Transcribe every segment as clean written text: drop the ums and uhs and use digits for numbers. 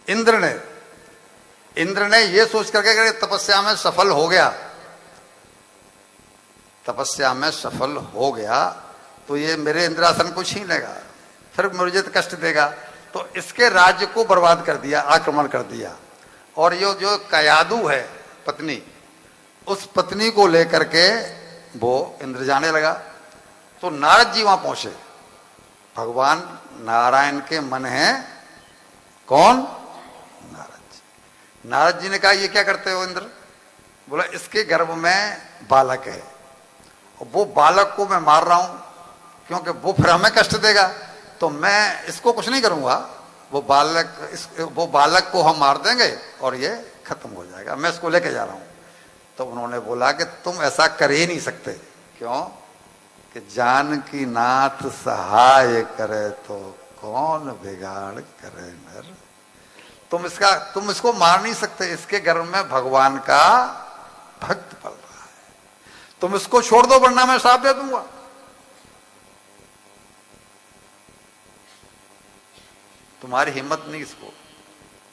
इंद्र ने ये सोच करके अगर तपस्या में सफल हो गया, तपस्या में सफल हो गया तो ये मेरे इंद्रासन को छीन लेगा, फिर मुझे तो कष्ट देगा। तो इसके राज्य को बर्बाद कर दिया, आक्रमण कर दिया। और ये जो कयादू है पत्नी, उस पत्नी को लेकर के वो इंद्र जाने लगा। तो नारद जी वहां पहुंचे। भगवान नारायण के मन है कौन? नारद जी। नारद जी ने कहा ये क्या करते हो इंद्र? बोला इसके गर्भ में बालक है और वो बालक को मैं मार रहा हूं क्योंकि वो फिर हमें कष्ट देगा, तो मैं इसको कुछ नहीं करूंगा। वो बालक को हम मार देंगे और ये खत्म हो जाएगा, मैं इसको लेके जा रहा हूं। तो उन्होंने बोला कि तुम ऐसा कर ही नहीं सकते। क्यों? कि जानकी नाथ सहाय करे तो कौन बिगाड़ करे नर। तुम इसको मार नहीं सकते, इसके गर्भ में भगवान का भक्त पल रहा है। तुम इसको छोड़ दो वरना मैं श्राप दे दूंगा। तुम्हारी हिम्मत नहीं इसको।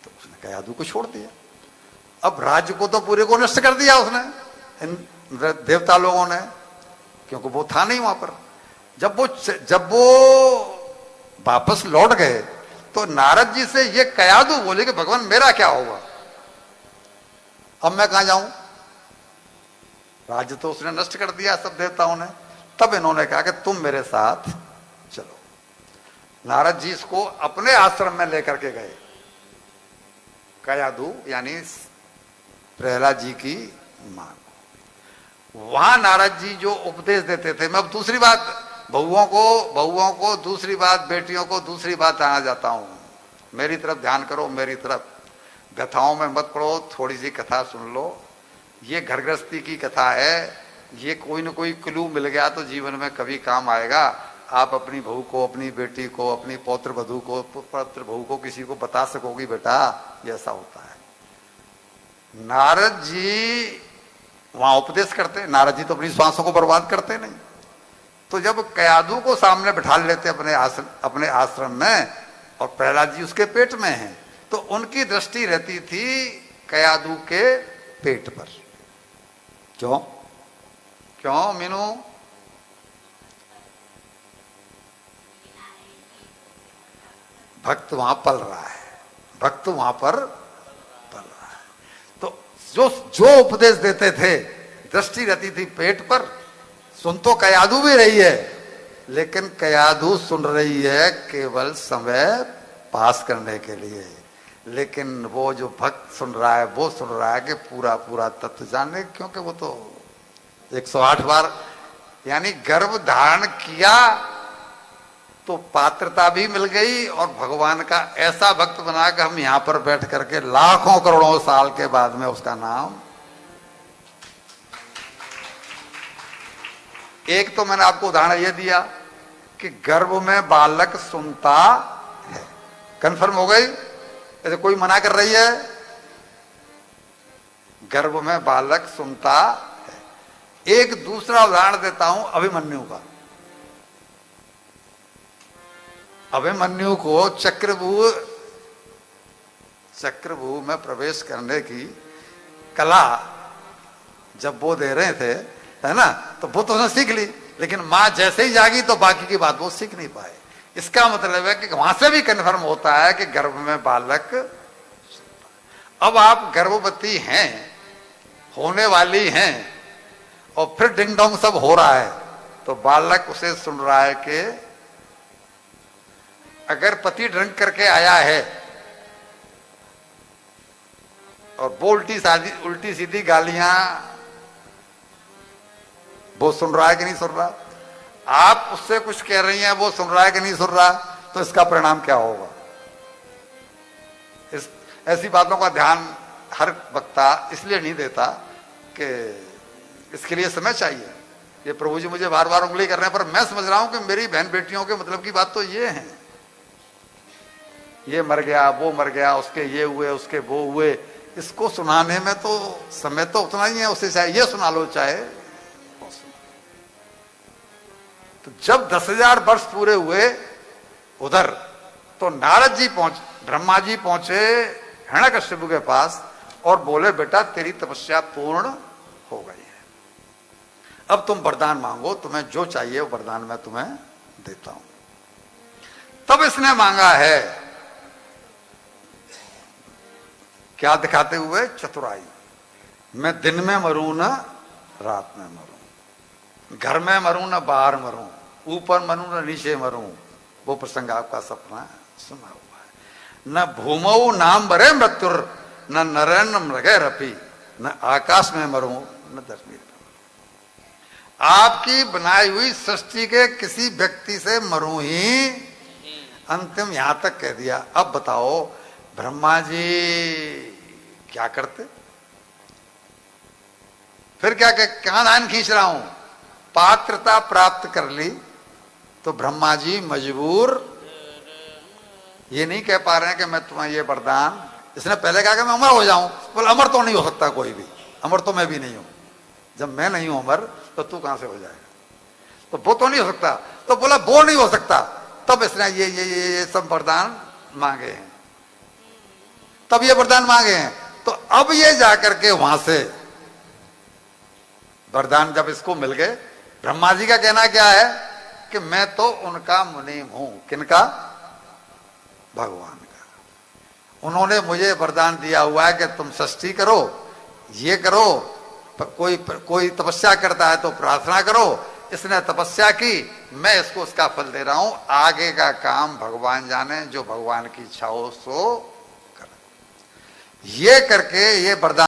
तो उसने कयादू को छोड़ दिया। अब राज्य को तो पूरे को नष्ट कर दिया उसने, देवता लोगों ने, क्योंकि वो था नहीं वहां पर। जब वो वापस लौट गए तो नारद जी से ये कयादू बोले कि भगवान मेरा क्या होगा, अब मैं कहां जाऊं? राज्य तो उसने नष्ट कर दिया सब देवताओं ने। तब इन्होंने कहा कि तुम मेरे साथ चलो। नारद जी इसको अपने आश्रम में लेकर के गए। कयादू यानी प्रहलाद जी की मां को। वहां नारद जी जो उपदेश देते थे, मैं अब दूसरी बात बहुओं को दूसरी बात, बेटियों को दूसरी बात आना जाता हूं। मेरी तरफ ध्यान करो, मेरी तरफ। कथाओं में मत पढ़ो, थोड़ी सी कथा सुन लो। ये घर गृहस्थी की कथा है। ये कोई न कोई क्लू मिल गया तो जीवन में कभी काम आएगा। आप अपनी बहू को, अपनी बेटी को, अपनी पौत्र वधू को, पौत्र बहू को किसी को बता सकोगी बेटा ये ऐसा होता है। नारद जी वहां उपदेश करते। नारद जी तो अपनी श्वासों को बर्बाद करते नहीं। तो जब कयादू को सामने बिठा लेते अपने आश्रम में और प्रहलाद जी उसके पेट में हैं, तो उनकी दृष्टि रहती थी कयादू के पेट पर। क्यों मीनू? भक्त वहां पल रहा है, भक्त वहां पर पल रहा है। तो जो उपदेश देते थे दृष्टि रहती थी पेट पर। सुन तो कयादू भी रही है, लेकिन कयादू सुन रही है केवल समय पास करने के लिए। लेकिन वो जो भक्त सुन रहा है वो सुन रहा है कि पूरा पूरा तत्व जानने, क्योंकि वो तो 108 बार यानी गर्भ धारण किया तो पात्रता भी मिल गई और भगवान का ऐसा भक्त बना कि हम यहां पर बैठ करके लाखों करोड़ों साल के बाद में उसका नाम। एक तो मैंने आपको उदाहरण यह दिया कि गर्भ में बालक सुनता है, कंफर्म हो गई। ऐसे कोई मना कर रही है? गर्भ में बालक सुनता है। एक दूसरा उदाहरण देता हूं अभिमन्यु का। अभिमन्यु को चक्रव्यूह में प्रवेश करने की कला जब वो दे रहे थे, है ना, तो वो तो उसने सीख ली। लेकिन मां जैसे ही जागी तो बाकी की बात वो सीख नहीं पाए। इसका मतलब है कि वहां से भी कन्फर्म होता है कि गर्भ में बालक। अब आप गर्भवती हैं, होने वाली हैं, और फिर डिंग डोंग सब हो रहा है, तो बालक उसे सुन रहा है कि अगर पति ड्रिंक करके आया है और वो उल्टी सीधी गालियां, वो सुन रहा है कि नहीं सुन रहा? आप उससे कुछ कह रही हैं, वो सुन रहा है कि नहीं सुन रहा? तो इसका परिणाम क्या होगा? ऐसी बातों का ध्यान हर वक्ता इसलिए नहीं देता कि इसके लिए समय चाहिए। ये प्रभु जी मुझे बार बार उंगली कर रहे हैं, पर मैं समझ रहा हूं कि मेरी बहन बेटियों के मतलब की बात तो ये है। ये मर गया, वो मर गया, उसके ये हुए, उसके वो हुए, इसको सुनाने में तो समय तो उतना ही है। उसे चाहे ये सुना लो, चाहे तो जब 10,000 वर्ष पूरे हुए उधर, तो नारद जी ब्रह्मा जी पहुंचे हिरण्यकश्यप के पास और बोले बेटा तेरी तपस्या पूर्ण हो गई है, अब तुम वरदान मांगो, तुम्हें जो चाहिए वो वरदान मैं तुम्हें देता हूं। तब इसने मांगा है क्या दिखाते हुए? चतुराई। मैं दिन में मरूं ना रात में मरूं, घर में मरूं ना बाहर मरूं, ऊपर मरूं ना नीचे मरूं, वो प्रसंग आपका सपना सुना हुआ है। न भूमौ नाम बरे मृत्युर न नरेन मृगे रपी, न आकाश में मरूं न धरती। आपकी बनाई हुई सृष्टि के किसी व्यक्ति से मरूं ही अंतिम, यहां तक कह दिया। अब बताओ ब्रह्मा जी क्या करते? फिर क्या कहां लाइन खींच रहा हूं? पात्रता प्राप्त कर ली तो ब्रह्मा जी मजबूर ये नहीं कह पा रहे हैं कि मैं तुम्हें ये वरदान, इसने पहले कहा कि मैं अमर हो जाऊं, बोले अमर तो नहीं हो सकता कोई भी, अमर तो मैं भी नहीं हूं, जब मैं नहीं हूं अमर तो तू कहां से हो जाएगा, तो वो तो नहीं हो सकता। तो बोला वो नहीं हो सकता, तब इसने ये सब वरदान मांगे हैं, तब ये वरदान मांगे हैं। तो अब ये जाकर के वहां से वरदान जब इसको मिल गए, ब्रह्मा जी का कहना क्या है कि मैं तो उनका मुनीम हूं। किनका? भगवान का। उन्होंने मुझे वरदान दिया हुआ है कि तुम सृष्टि करो, ये करो, कोई तपस्या करता है तो प्रार्थना करो। इसने तपस्या की, मैं इसको उसका फल दे रहा हूं, आगे का काम भगवान जाने, जो भगवान की इच्छा हो सो कर। ये करके ये वरदान